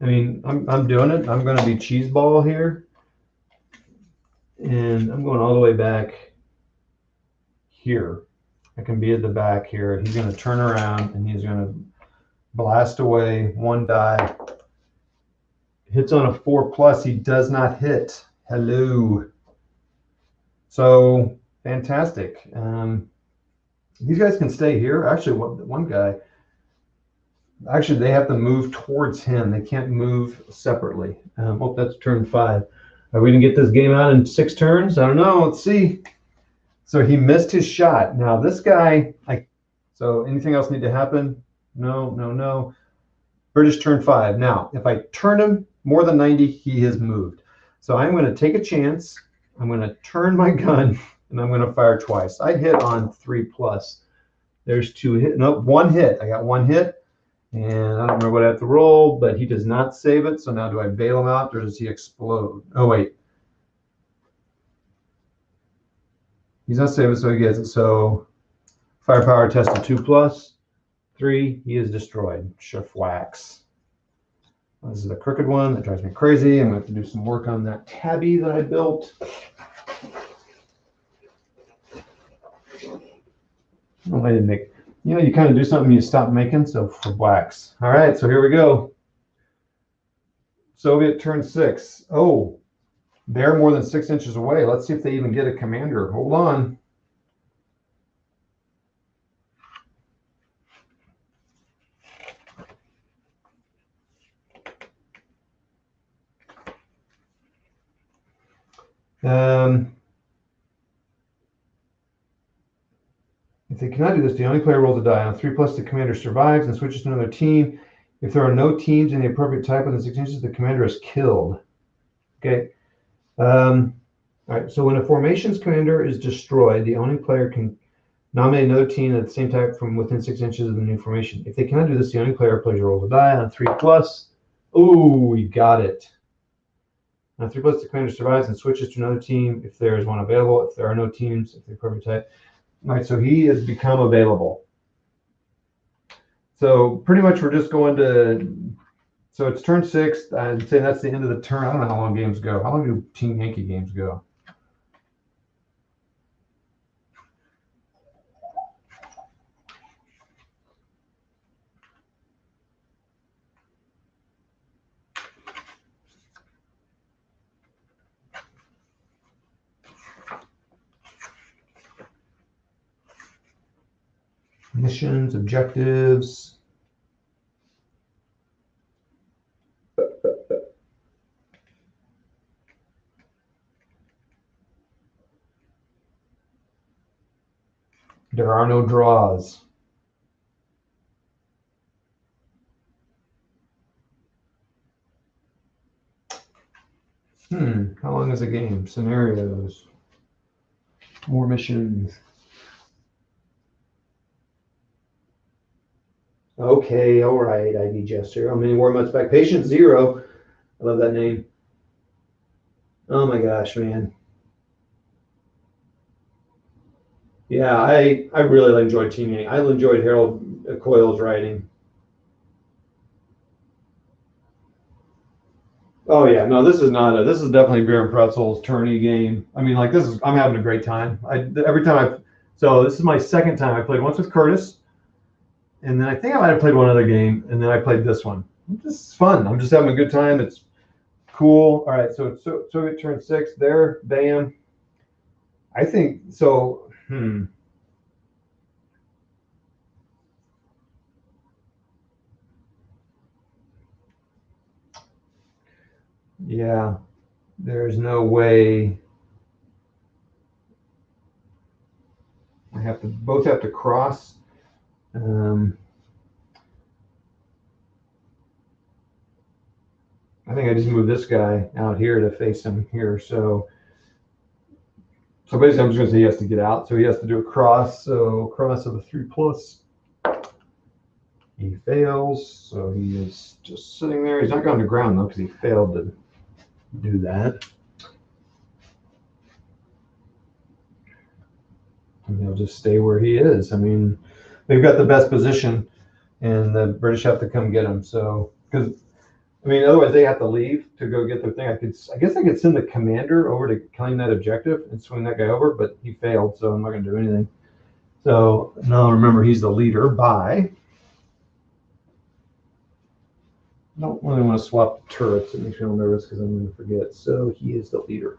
I mean, I'm doing it. I'm going to be cheeseball here. And I'm going all the way back here. I can be at the back here. He's going to turn around and he's going to blast away one die. Hits on a 4+. He does not hit. Hello. So fantastic. These guys can stay here. Actually, one guy. Actually, they have to move towards him. They can't move separately. Oh, that's turn 5. Are we going to get this game out in 6 turns? I don't know. Let's see. So he missed his shot. Now this guy, so anything else need to happen? No. British turn 5. Now, if I turn him more than 90, he has moved. So I'm going to take a chance. I'm going to turn my gun, and I'm going to fire twice. I hit on 3+. There's 2 hit. Nope, 1 hit. I got 1 hit, and I don't remember what I have to roll, but he does not save it. So now do I bail him out, or does he explode? Oh, wait. He's not saving, so he gets it. So firepower test of 2+. 3, he is destroyed. Shafwax. This is a crooked one that drives me crazy. I'm going to have to do some work on that tabby that I built. Oh, I didn't make, you kind of do something you stop making, so for wax. All right, so here we go. Soviet turn 6. Oh, they're more than 6 inches away. Let's see if they even get a commander. Hold on. If they cannot do this, the only player rolls a die. On 3+, the commander survives and switches to another team. If there are no teams in the appropriate type within 6 inches, the commander is killed. Okay. All right, so when a formations commander is destroyed, the owning player can nominate another team of the same type from within 6 inches of the new formation. If they cannot do this, the owning player plays a roll of a die on 3+. Oh, we got it. On 3+, the commander survives and switches to another team if there is one available. If there are no teams, if they're perfect type. All right, so he has become available. So pretty much we're just going to, so it's turn 6. I'd say that's the end of the turn. I don't know how long games go. How long do Team Yankee games go? Missions, objectives. There are no draws. How long is a game? Scenarios. More missions. Okay, all right, ID Jester. How many war months back? Patient 0. I love that name. Oh my gosh, man. Yeah, I really enjoyed Team Yankee. I enjoyed Harold Coyle's writing. Oh yeah, no, this is not a. This is definitely beer and pretzels tourney game. I mean, like this is. I'm having a great time. Every time I. So this is my second time. I played once with Curtis, and then I think I might have played one other game, and then I played this one. This is fun. I'm just having a good time. It's cool. All right, so it's Soviet turn 6 there. Bam. I think so. Yeah, there's no way. I have to both have to cross. I think I just moved this guy out here to face him here. So basically I'm just gonna say he has to get out. So he has to do a cross. So cross of a 3+. He fails. So he is just sitting there. He's not going to ground though because he failed to do that. And he'll just stay where he is. I mean, they've got the best position, and the British have to come get him. So because I mean, otherwise they have to leave to go get their thing. I guess I could send the commander over to claim that objective and swing that guy over, but he failed, so I'm not going to do anything. So now remember, he's the leader by. I don't really want to swap turrets. It makes me a little nervous because I'm going to forget. So he is the leader.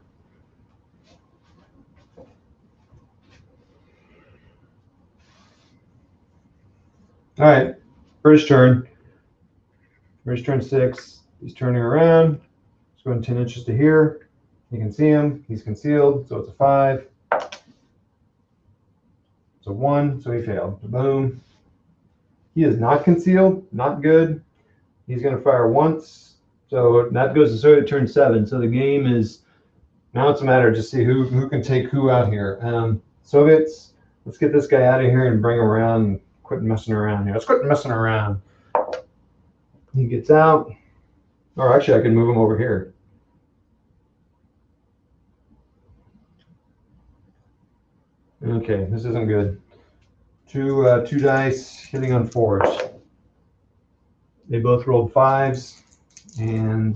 All right, British turn. British turn 6. He's turning around. He's going 10 inches to here. You can see him. He's concealed, so it's a 5. It's a 1, so he failed. Boom. He is not concealed. Not good. He's going to fire once. So that goes to Soviet turn 7. So the game is now it's a matter of just see who can take who out here. Soviets, let's get this guy out of here and bring him around and quit messing around here. Let's quit messing around. He gets out. Or actually, I can move him over here. Okay, this isn't good. Two dice hitting on 4s. They both rolled 5s, and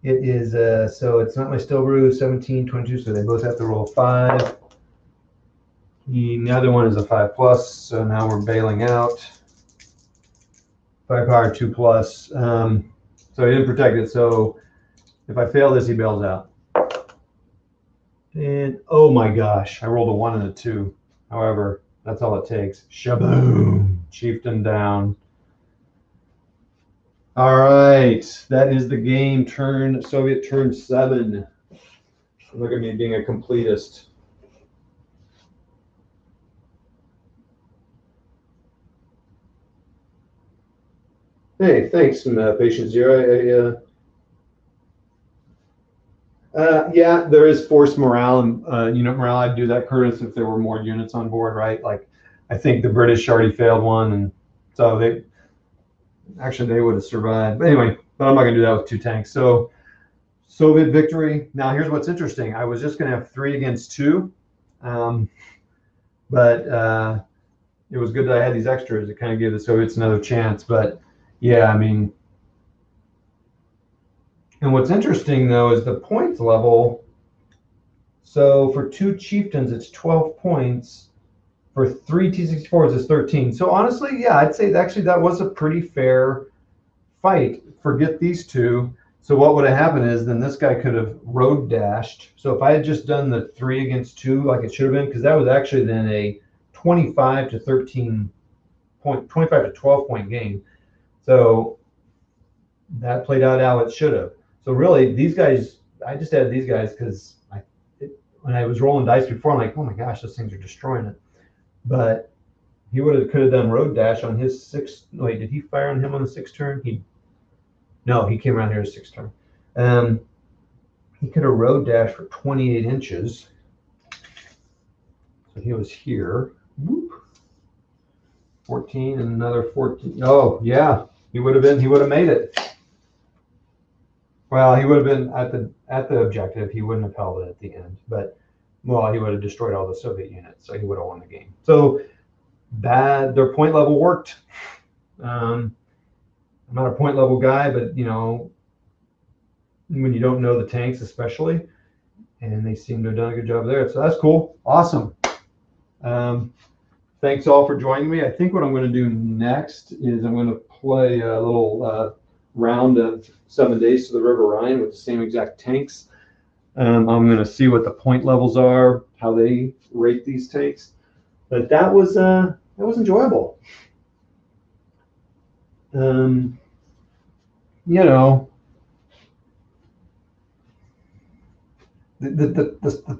it is so it's not my still brew 17, 22, so they both have to roll 5. The other one is a 5+, so now we're bailing out. 5 power 2+. So he didn't protect it, so if I fail this, he bails out. And oh my gosh, I rolled a 1 and a 2. However, that's all it takes. Shaboom! Chieftain down. All right, that is the game. Soviet turn 7. Look at me being a completist. Hey, thanks, Patient Zero. Yeah, there is force morale and unit morale. I'd do that, Curtis, if there were more units on board, right? Like, I think the British already failed one, and so they would have survived. But anyway, but I'm not going to do that with 2 tanks. So Soviet victory. Now here's what's interesting. I was just going to have 3 against 2, but it was good that I had these extras. It kind of gave the Soviets another chance. But yeah, I mean. And what's interesting, though, is the points level. So for 2 chieftains, it's 12 points. For 3 T-64s, it's 13. So honestly, yeah, I'd say actually that was a pretty fair fight. Forget these 2. So what would have happened is then this guy could have road dashed. So if I had just done the 3 against 2 like it should have been, because that was actually then a 25 to 13 point, 25 to 12 point game. So that played out how it should have. So really, these guys, I just added these guys because when I was rolling dice before, I'm like, oh my gosh, those things are destroying it. But he could have done road dash on his 6th. Wait, did he fire on him on the 6th turn? No, he came around here his 6th turn. He could have road dashed for 28 inches. So he was here. Whoop. 14 and another 14. Oh yeah, he would have made it. Well, he would have been at the objective. He wouldn't have held it at the end, but well, he would have destroyed all the Soviet units, so he would have won the game. So their point level worked. I'm not a point level guy, but when you don't know the tanks, especially, and they seem to have done a good job there. So that's cool. Awesome. Thanks all for joining me. I think what I'm going to do next is I'm going to play a little round of 7 Days to the River Rhine with the same exact tanks. I'm going to see what the point levels are, how they rate these tanks. But that was enjoyable. The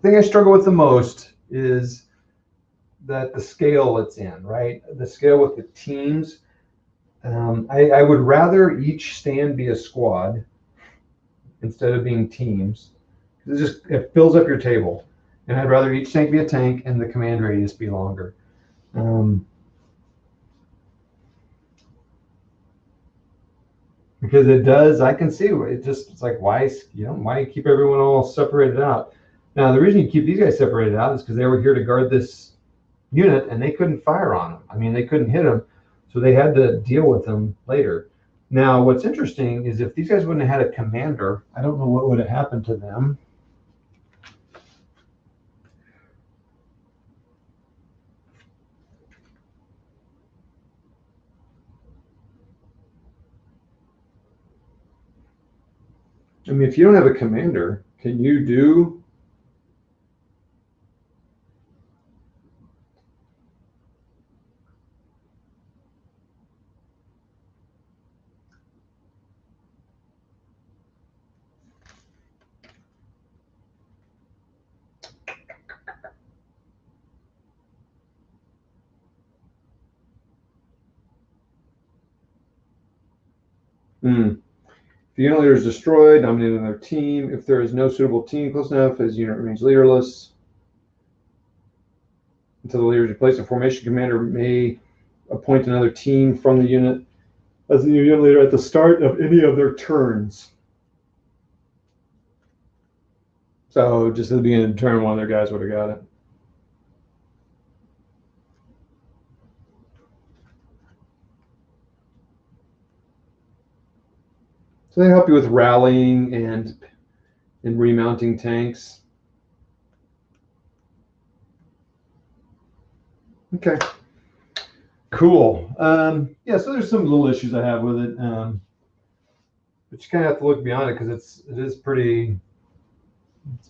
thing I struggle with the most is that the scale it's in, right? The scale with the teams. I would rather each stand be a squad instead of being teams. It fills up your table, and I'd rather each tank be a tank and the command radius be longer. Because it does, I can see it's like why keep everyone all separated out? Now the reason you keep these guys separated out is because they were here to guard this unit and they couldn't fire on them. I mean, they couldn't hit them. So they had to deal with them later. Now, what's interesting is if these guys wouldn't have had a commander, I don't know what would have happened to them. I mean, if you don't have a commander, can you do... If the unit leader is destroyed, nominate another team. If there is no suitable team close enough, his unit remains leaderless until the leader is replaced. A formation commander may appoint another team from the unit as the unit leader at the start of any of their turns. So just at the beginning of the turn, one of their guys would have got it. So they help you with rallying and remounting tanks. Okay. Cool. Yeah, so there's some little issues I have with it. But you kind of have to look beyond it because it's pretty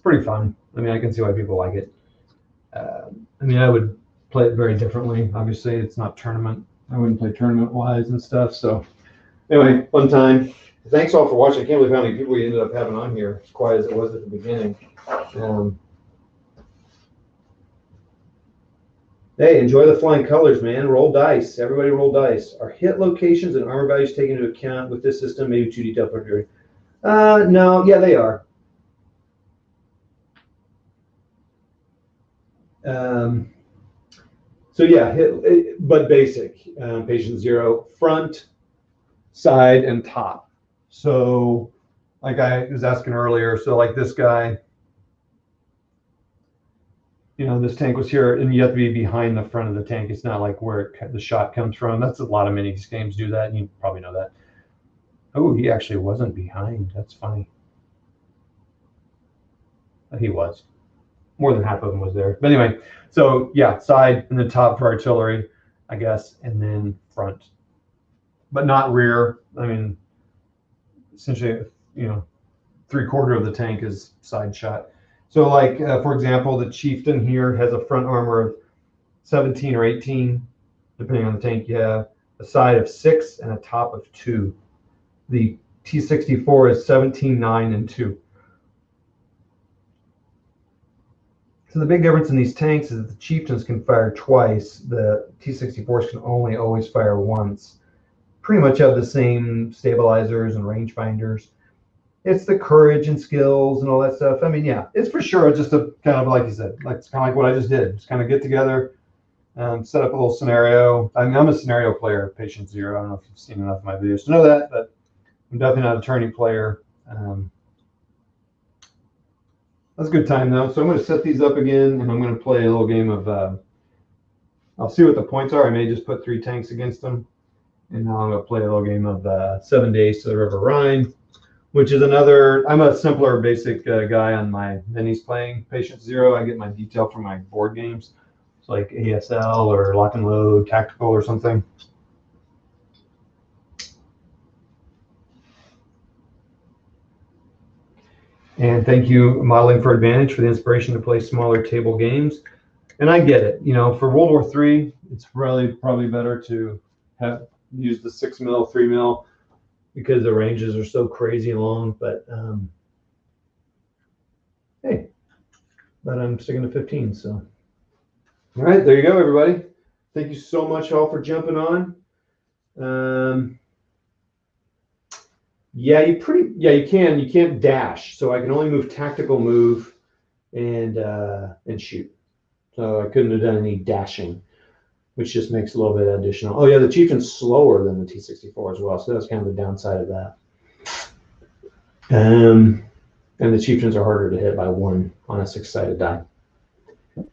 fun. I mean, I can see why people like it. I mean, I would play it very differently. Obviously, it's not tournament. I wouldn't play tournament-wise and stuff. So anyway, fun time. Thanks all for watching. I can't believe how many people we ended up having on here, as quiet as it was at the beginning. Hey, enjoy the flying colors, man. Roll dice. Everybody roll dice. Are hit locations and armor values taken into account with this system? Maybe too detailed for jury. No, yeah, they are. So yeah, but basic. Patient zero, front, side, and top. So like I was asking earlier, so like this guy, this tank was here, and you have to be behind the front of the tank. It's not like where the shot comes from. That's a lot of mini games do that, and you probably know that. Oh, he actually wasn't behind. That's funny. He was. More than half of them was there. But anyway, so yeah, side and then top for artillery, I guess, and then front. But not rear. I mean, essentially, 3/4 of the tank is side shot. So like, for example, the Chieftain here has a front armor of 17 or 18, depending on the tank you have, a side of 6 and a top of 2. The T-64 is 17, 9, and 2. So the big difference in these tanks is that the Chieftains can fire twice. The T-64s can only always fire once. Pretty much have the same stabilizers and rangefinders. It's the courage and skills and all that stuff. I mean, yeah, it's for sure just a kind of, like you said, it's kind of like what I just did. Just kind of get together, set up a little scenario. I mean, I'm a scenario player of Patient Zero. I don't know if you've seen enough of my videos to know that, but I'm definitely not a turning player. That's a good time though. So I'm going to set these up again, and I'm going to play a little game of. I'll see what the points are. I may just put 3 tanks against them, and now I'm going to play a little game of 7 Days to the River Rhine, which is another. I'm a simpler, basic guy on my minis playing Patient Zero. I get my detail from my board games. It's like ASL or Lock and Load, Tactical or something. And thank you, Modeling for Advantage, for the inspiration to play smaller table games. And I get it. For World War III, it's probably better to use the 6 mil, 3 mil, because the ranges are so crazy long. But hey, but I'm sticking to 15. So, all right, there you go, everybody. Thank you so much, all, for jumping on. Yeah, you can. You can't dash. So I can only move tactical move and shoot. So I couldn't have done any dashing, which just makes a little bit additional. Oh yeah, the Chieftain's slower than the T-64 as well. So that's kind of the downside of that. And the Chieftains are harder to hit by 1 on a 6-sided die. All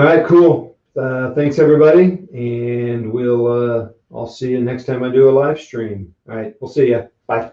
right, cool. Thanks everybody, and I'll see you next time I do a live stream. All right, we'll see you. Bye.